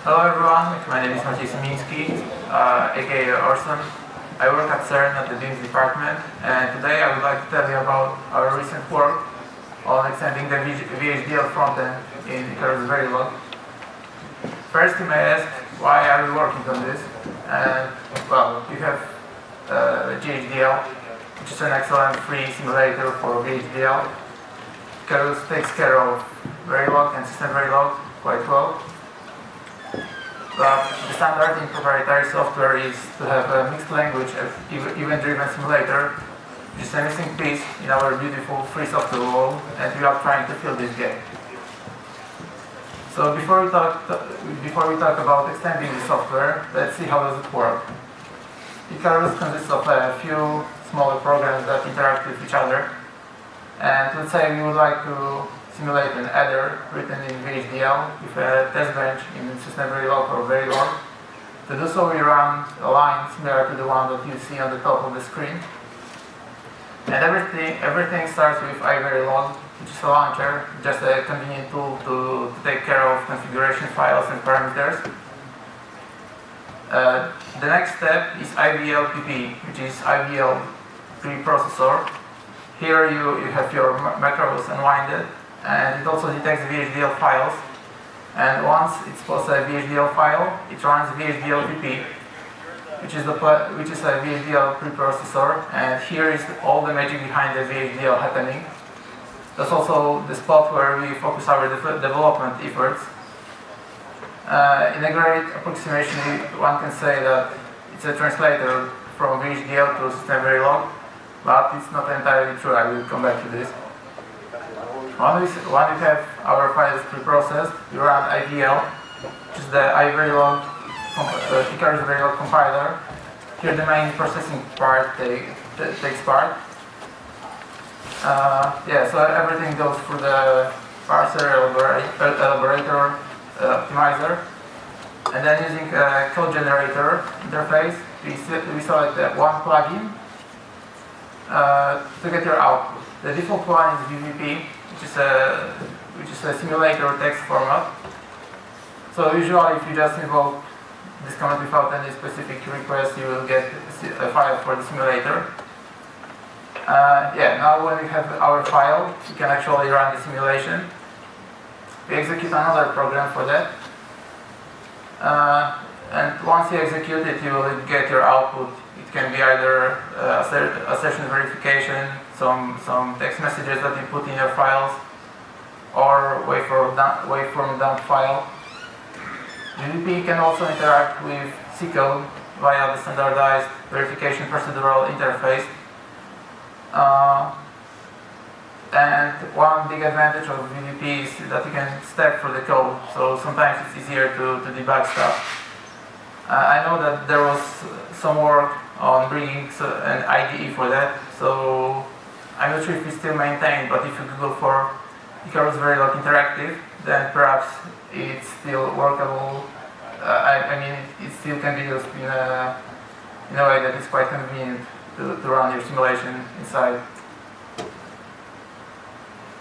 Hello everyone, my name is Maciej Simiński, aka Orson. I work at CERN at the Beams department, and today I would like to tell you about our recent work on extending the VHDL frontend in Icarus Verilog. First, you may ask, why are we working on this? And well, you have VHDL, which is an excellent free simulator for VHDL. Icarus takes care of Verilog and System Verilog quite well. But the standard in proprietary software is to have a mixed language event-driven simulator, which is a missing piece in our beautiful free software world, and we are trying to fill this gap. So before we talk about extending the software, let's see how does it work. Icarus consists of a few smaller programs that interact with each other, and let's say we would like to simulate an adder written in VHDL with a test bench in System Verilog or Verilog. To do so, we run a line similar to the one that you see on the top of the screen. And everything starts with iVerilog, which is a launcher, just a convenient tool to take care of configuration files and parameters. The next step is IVL-PP, which is IVL preprocessor. Here you have your macros unwinded, and it also detects VHDL files. And once it spots a VHDL file, it runs VHDL-PP, which is a VHDL preprocessor. And here is all the magic behind the VHDL happening. That's also the spot where we focus our development efforts. In a great approximation, one can say that it's a translator from VHDL to System Verilog, but it's not entirely true. I will come back to this. Once we have our files preprocessed, we run IVL, which is the iVerilog Icarus Verilog compiler. Here the main processing part takes part. So everything goes through the parser, elaborator, optimizer, and then using a code generator interface, we select one plugin to get your output. The default one is VVP, which is a simulator text format. So usually, if you just invoke this command without any specific request, you will get a file for the simulator. Now when we have our file, we can actually run the simulation. We execute another program for that. And once you execute it, you will get your output. It can be either assertion verification, some text messages that you put in your files, or waveform dump file. VVP can also interact with C code via the standardized verification procedural interface. And one big advantage of VVP is that you can step through the code, so sometimes it's easier to debug stuff. I know that there was some work on bringing an IDE for that, so I'm not sure if it's still maintained, but if you Google for Icarus Verilog Interactive, then perhaps it's still workable. It still can be used in a way that is quite convenient to run your simulation inside.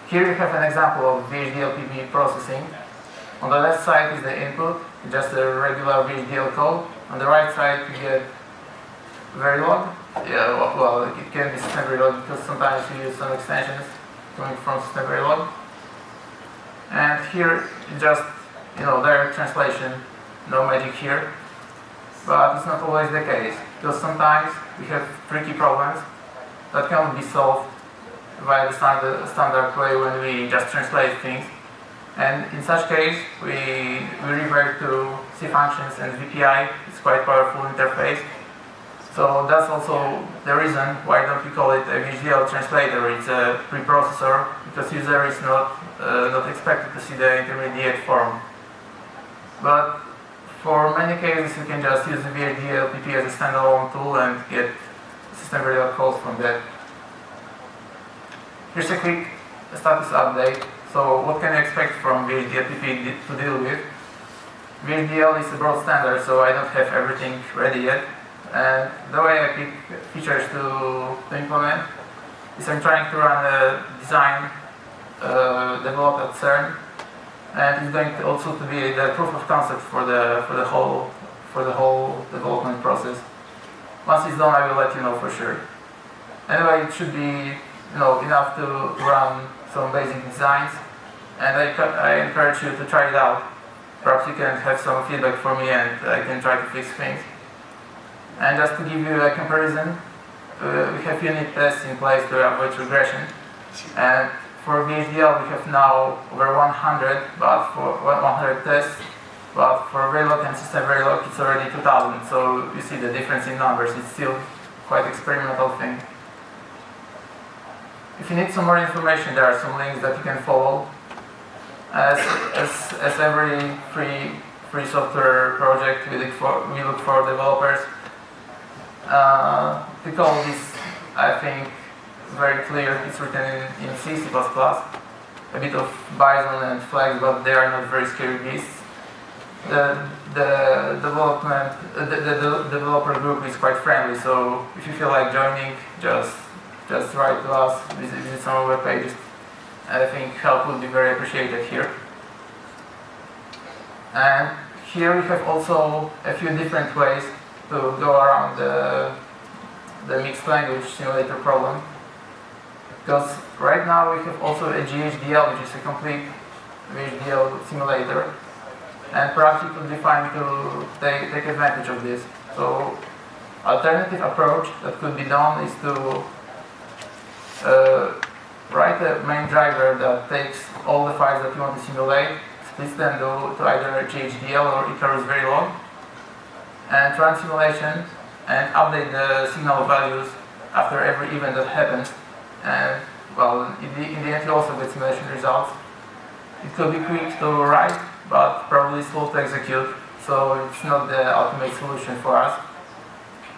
Here you have an example of VHDL-PP processing. On the left side is the input, just a regular VHDL code. On the right side you get Verilog. It can be System Verilog because sometimes you use some extensions coming from System Verilog. And here just direct translation, no magic here. But it's not always the case, because sometimes we have tricky problems that cannot be solved via the standard way when we just translate things. And in such case, we revert to C functions and VPI. It's quite powerful interface. So that's also the reason why don't we call it a VHDL translator. It's a preprocessor, because user is not expected to see the intermediate form. But for many cases, you can just use the VHDL-PP as a standalone tool and get System Verilog calls from that. Here's a quick status update. So what can you expect from VHDL-PP to deal with? VHDL is a broad standard, so I don't have everything ready yet. And the way I pick features to implement is I'm trying to run a design developed at CERN and it's going to also to be the proof of concept for the whole development process. Once it's done, I will let you know for sure. Anyway, it should be enough to run some basic designs, and I encourage you to try it out. Perhaps you can have some feedback for me, and I can try to fix things. And just to give you a comparison, we have unit tests in place to avoid regression, and for VHDL we have now over 100, but for 100 tests, but for Verilog and System Verilog it's already 2000, so you see the difference in numbers. It's still quite experimental thing. If you need some more information, there are some links that you can follow. As every free software project, we look for developers. The code is, I think, very clear. It's written in C, C++, a bit of Bison and Flex, but they are not very scary beasts. The developer group is quite friendly, so if you feel like joining, just write to us, visit some web pages. I think help would be very appreciated here. And here we have also a few different ways to go around the mixed language simulator problem. Because right now we have also a VHDL, which is a complete VHDL simulator. And perhaps it would be fine to take advantage of this. So, alternative approach that could be done is to write a main driver that takes all the files that you want to simulate, splits them to either VHDL or Icarus Verilog, and run simulation and update the signal values after every event that happens. And well, in the end you also get simulation results. It could be quick to write, but probably slow to execute, so it's not the ultimate solution for us.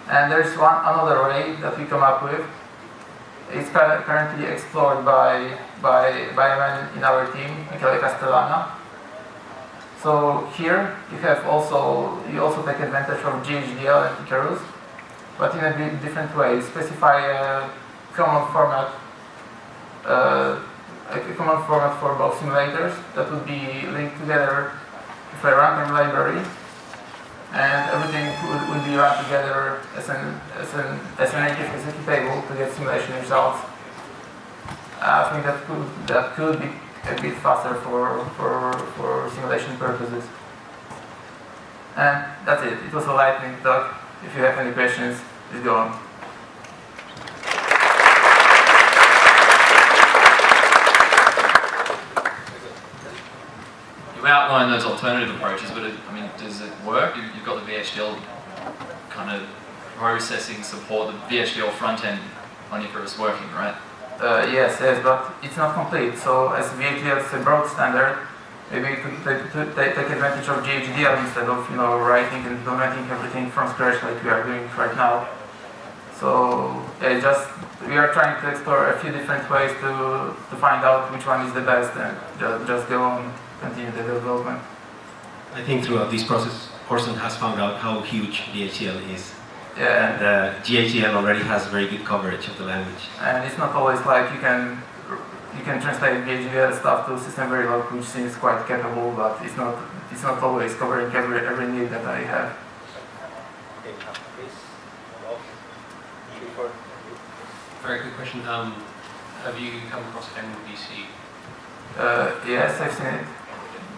And there's another way that we come up with. It's currently explored by a man in our team, Michele Castellana. So here you also take advantage of VHDL and Icarus, but in a bit different way. Specify a common format for both simulators that would be linked together with a runtime library, and everything would be run together as a native executable to get simulation results. I think that could be a bit faster for simulation purposes. And that's it. It was a lightning talk. If you have any questions, please go on. You outline those alternative approaches, but does it work? You've got the VHDL kind of processing support, the VHDL front end on Icarus working, right? Yes, but it's not complete. So as VHDL is a broad standard, maybe you could take advantage of VHDL instead of writing and implementing everything from scratch like we are doing right now. So we are trying to explore a few different ways to find out which one is the best, and just go on. Continue the development. I think throughout this process, Orson has found out how huge VHDL is. Yeah. And VHDL already has very good coverage of the language. And it's not always like you can translate VHDL stuff to System Verilog, which seems quite capable, but it's not always covering every need that I have. Very good question. Have you come across MVC? Yes, I've seen it.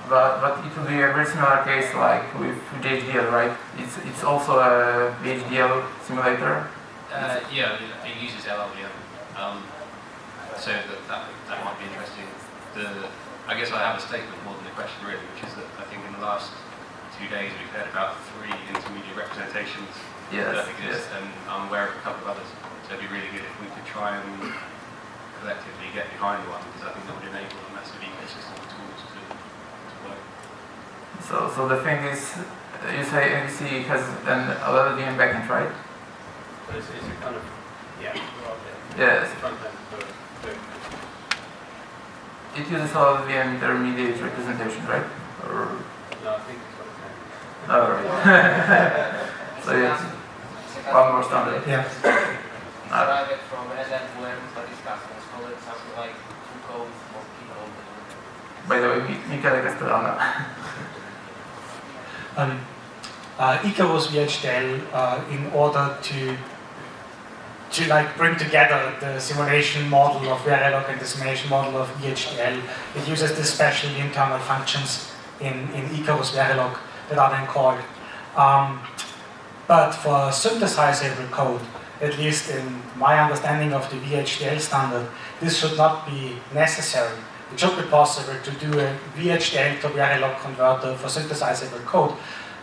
But it will be a very similar case like with VHDL, right? It's also a VHDL simulator. Yeah, it uses LLVM. So that might be interesting. I guess I have a statement more than a question really, which is that I think in the last 2 days we've heard about 3 intermediate representations that exist, and I'm aware of a couple of others. So it'd be really good if we could try and collectively get behind one, because I think that would enable a massive ecosystem of tools to work. So the thing is, you say MVC has an LLVM backend, right? So it's a kind of, yeah. Yes. It's a front end for it uses LLVM intermediate representation, right? Or no, I think it's what it's oh, right. So yes, one more standard. Yeah. Derived from LLVM, but it's custom. So it's something like 2 codes or key code. By the way, Michele Castellano. Icarus VHDL, in order to like bring together the simulation model of Verilog and the simulation model of VHDL, it uses the special internal functions in Icarus Verilog that are then called. But for synthesizable code, at least in my understanding of the VHDL standard, this should not be necessary. It should be possible to do a VHDL to Verilog converter for synthesizable code.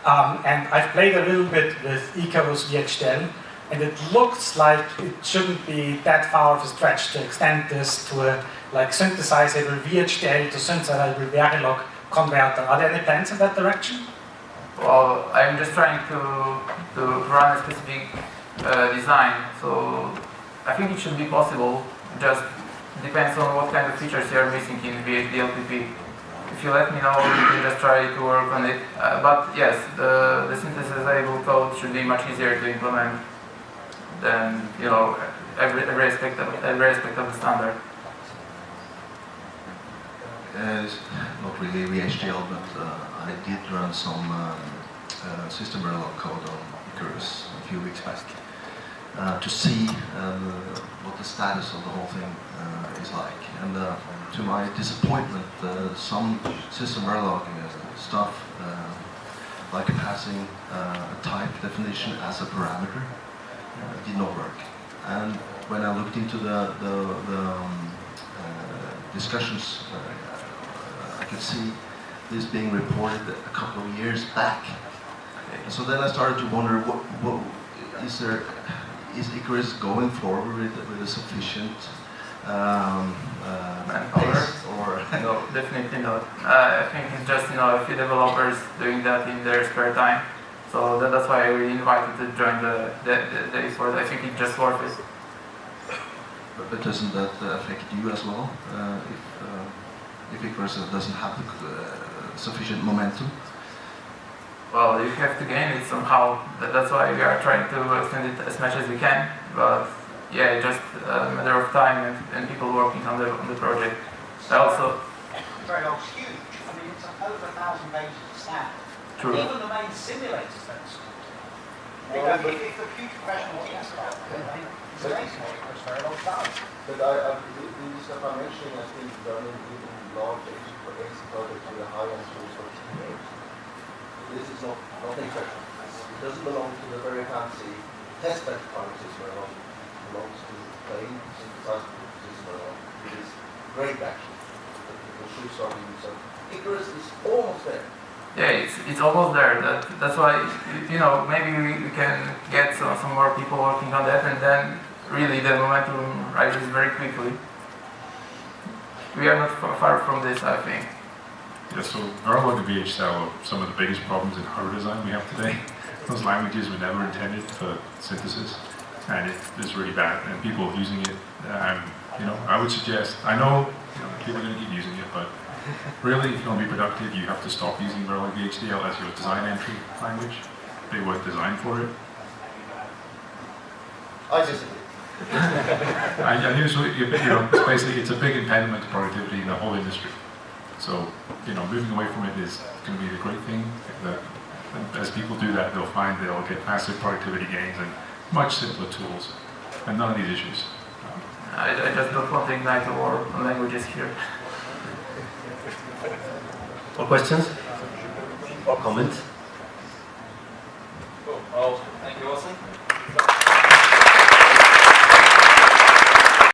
And I've played a little bit with Icarus VHDL, and it looks like it shouldn't be that far of a stretch to extend this to a like synthesizable VHDL to synthesizable Verilog converter. Are there any plans in that direction? Well, I'm just trying to run a specific design, so I think it should be possible. Just depends on what kind of features you are missing in VHDL-PP. If you let me know, we can just try to work on it. But yes, the synthesizable code should be much easier to implement than every aspect of the standard. Not really VHDL, but I did run some system Verilog code on Icarus a few weeks back to see what the status of the whole thing is like. And to my disappointment, some system Verilog stuff, like passing a type definition as a parameter, did not work. And when I looked into the discussions, I could see this being reported a couple of years back. And so then I started to wonder, what is Icarus going forward with a sufficient pace, or No, definitely not. I think it's just a few developers doing that in their spare time. So that's why I really invited to join the effort. I think it's just worth it. but doesn't that affect you as well? If Icarus doesn't have the sufficient momentum? Well, you have to gain it somehow. That's why we are trying to extend it as much as we can. But yeah, just a matter of time and people working on the project. I also. Verilog's huge. I mean, it's over 1,000 pages of stat. True. Even the main simulators don't stop. Because if the future professional team start, it's amazing what Icarus Verilog does. But the stuff I'm mentioning has been done in large basic projects with a high-end source of teams. This is nothing special. It doesn't belong to the very fancy testbed part of system Verilog. It belongs to the plain synthesized system Verilog. It is great actually. People should start using it. So Icarus is almost there. Yeah, it's almost there. That's why maybe we can get some more people working on that, and then really the momentum rises very quickly. We are not far from this, I think. Yeah, so Verilog and VHDL are some of the biggest problems in hardware design we have today. Those languages were never intended for synthesis, and it is really bad. And people using it, I would suggest. I know people are going to keep using it, but really, if you want to be productive, you have to stop using Verilog VHDL as your design entry language. They weren't designed for it. I disagree. I knew so. Basically, it's a big impediment to productivity in the whole industry. So, moving away from it is going to be a great thing. As people do that, they'll find they'll get massive productivity gains and much simpler tools, and none of these issues. I just don't want to ignite the war on languages here. More questions? Or comments? Cool. Well, thank you, Austin.